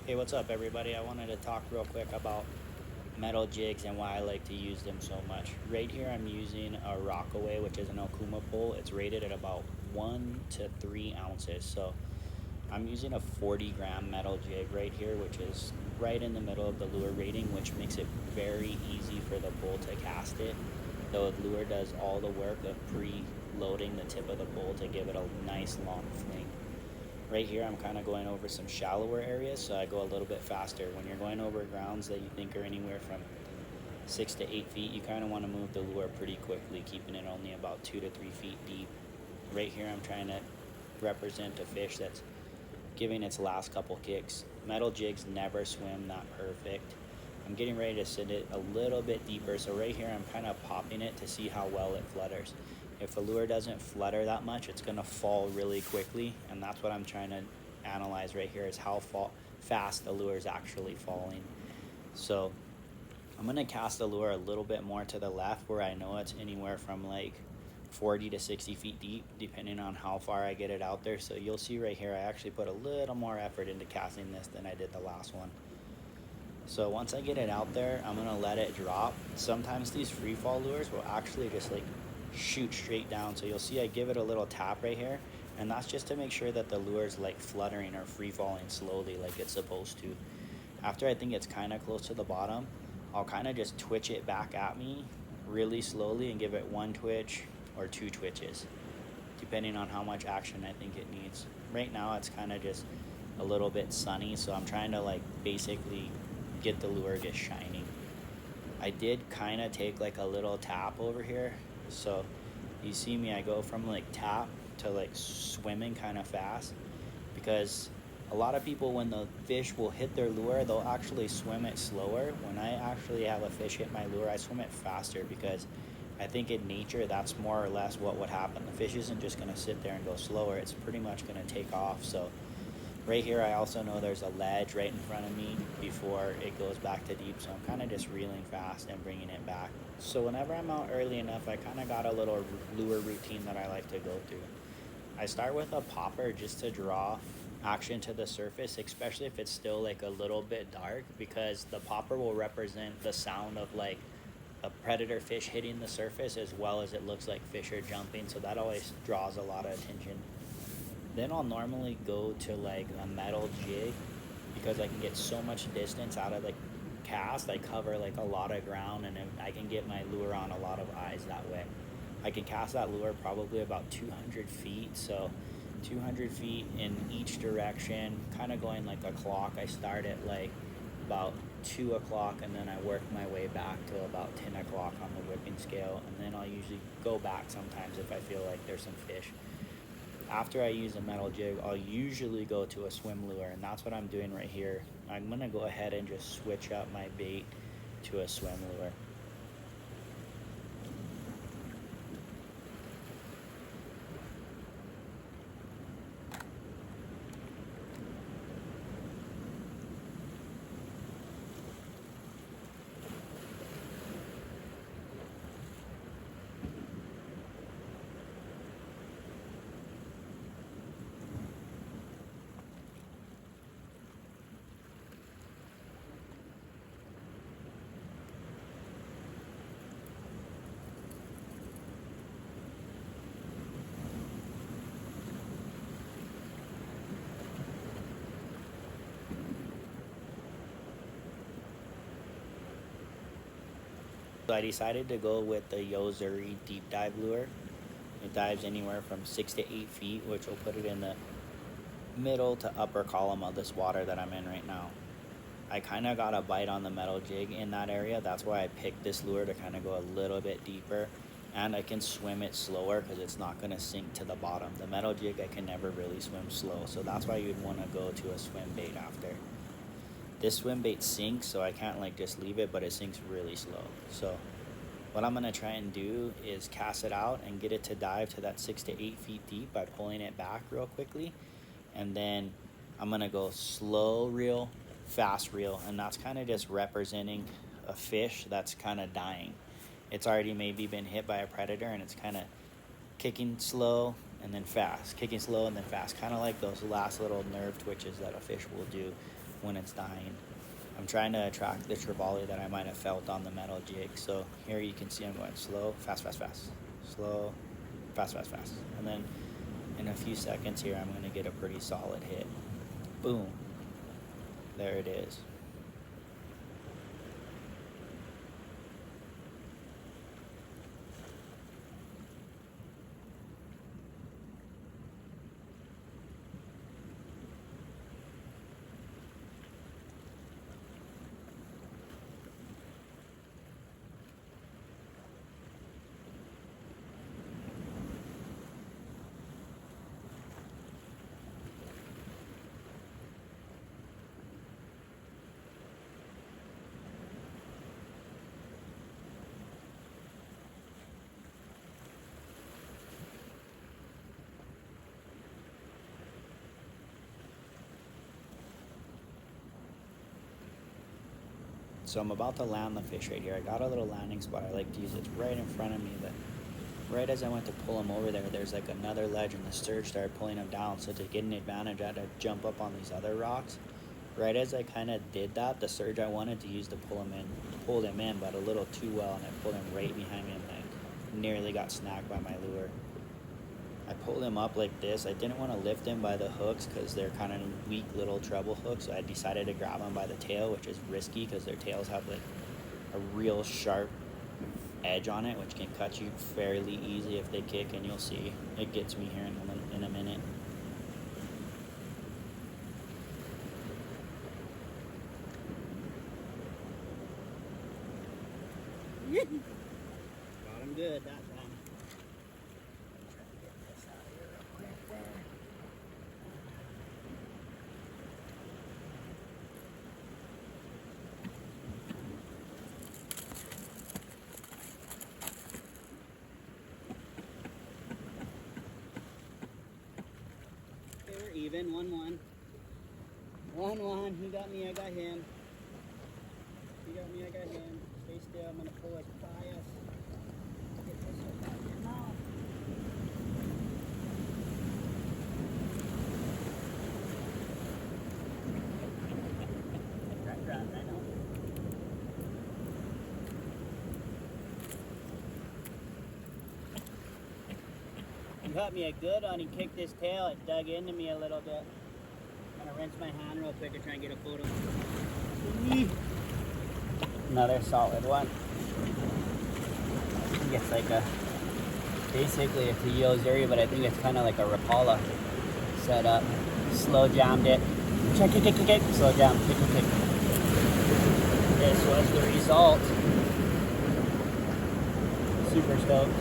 Hey, what's up, everybody? I wanted to talk real quick about metal jigs and why I like to use them so much. Right here, I'm using a Rockaway, which is an Okuma pole. It's rated at about 1 to 3 ounces. So I'm using a 40-gram metal jig right here, which is right in the middle of the lure rating, which makes it very easy for the pole to cast it. The lure does all the work of pre-loading the tip of the pole to give it a nice long fling. Right here, I'm kind of going over some shallower areas, so I go a little bit faster. When you're going over grounds that you think are anywhere from 6 to 8 feet, you kind of want to move the lure pretty quickly, keeping it only about 2 to 3 feet deep. Right here, I'm trying to represent a fish that's giving its last couple kicks. Metal jigs never swim that perfect. I'm getting ready to send it a little bit deeper, so right here I'm kind of popping it to see how well it flutters. If the lure doesn't flutter that much, it's going to fall really quickly, and that's what I'm trying to analyze right here, is how fast the lure is actually falling. So I'm going to cast the lure a little bit more to the left, where I know it's anywhere from like 40 to 60 feet deep, depending on how far I get it out there. So you'll see right here, I actually put a little more effort into casting this than I did the last one. So once I get it out there, I'm gonna let it drop. Sometimes these free fall lures will actually just like shoot straight down. So you'll see I give it a little tap right here, and that's just to make sure that the lure is like fluttering or free falling slowly like it's supposed to. After I think it's kind of close to the bottom, I'll kind of just twitch it back at me really slowly and give it one twitch or two twitches, depending on how much action I think it needs. Right now it's kind of just a little bit sunny, so I'm trying to like basically get the lure just shining. I did kind of take like a little tap over here, so you see me, I go from like tap to like swimming kind of fast, because a lot of people, when the fish will hit their lure, they'll actually swim it slower. When I actually have a fish hit my lure, I swim it faster, because I think in nature that's more or less what would happen. The fish isn't just going to sit there and go slower, it's pretty much going to take off. So right here, I also know there's a ledge right in front of me before it goes back to deep, so I'm kind of just reeling fast and bringing it back. So whenever I'm out early enough, I kind of got a little lure routine that I like to go through. I start with a popper just to draw action to the surface, especially if it's still like a little bit dark, because the popper will represent the sound of like a predator fish hitting the surface, as well as it looks like fish are jumping, so that always draws a lot of attention. Then I'll normally go to like a metal jig, because I can get so much distance out of the cast. I cover like a lot of ground, and I can get my lure on a lot of eyes that way. I can cast that lure probably about 200 feet, so 200 feet in each direction, kind of going like a clock. I start at like about 2 o'clock, and then I work my way back to about 10 o'clock on the whipping scale, and then I'll usually go back sometimes if I feel like there's some fish. After I use a metal jig, I'll usually go to a swim lure, and that's what I'm doing right here. I'm gonna go ahead and just switch up my bait to a swim lure. So I decided to go with the Yozuri deep dive lure. It dives anywhere from 6 to 8 feet, which will put it in the middle to upper column of this water that I'm in right now. I kind of got a bite on the metal jig in that area. That's why I picked this lure, to kind of go a little bit deeper, and I can swim it slower because it's not going to sink to the bottom. The metal jig, I can never really swim slow, so that's why you'd want to go to a swim bait after. This swim bait sinks, so I can't like just leave it, but it sinks really slow. So what I'm going to try and do is cast it out and get it to dive to that 6 to 8 feet deep by pulling it back real quickly, and then I'm going to go slow reel, fast reel, and that's kind of just representing a fish that's kind of dying. It's already maybe been hit by a predator, and it's kind of kicking slow and then fast, kicking slow and then fast, kind of like those last little nerve twitches that a fish will do when it's dying. I'm trying to attract the trevally that I might have felt on the metal jig. So here you can see I'm going slow, fast, fast, fast, slow, fast, fast, fast. And then in a few seconds here, I'm going to get a pretty solid hit. Boom. There it is. So I'm about to land the fish right here. I got a little landing spot I like to use. It's right in front of me, but right as I went to pull him over there, there's like another ledge and the surge started pulling him down. So to get an advantage, I had to jump up on these other rocks. Right as I kind of did that, the surge I wanted to use to pull him in, pulled him in, but a little too well, and I pulled him right behind me and I nearly got snagged by my lure. I pulled him up like this. I didn't want to lift him by the hooks because they're kind of weak little treble hooks. So I decided to grab him by the tail, which is risky because their tails have like a real sharp edge on it, which can cut you fairly easy if they kick, and you'll see it gets me here in a minute. Got him good that time. We're even, 1-1. 1-1, he got me, I got him. He got me, I got him. Stay still, I'm gonna pull his bias. Get this up out of your mouth. Right, I know. He got me a good one. He kicked his tail. It dug into me a little bit. I'm gonna rinse my hand real quick and try and get a photo. Another solid one. I think it's like a, basically it's a Yozuri, but I think it's kind of like a Rapala setup. Slow jammed it. Check, kick. Slow jam, kick. This was the result. Super stoked.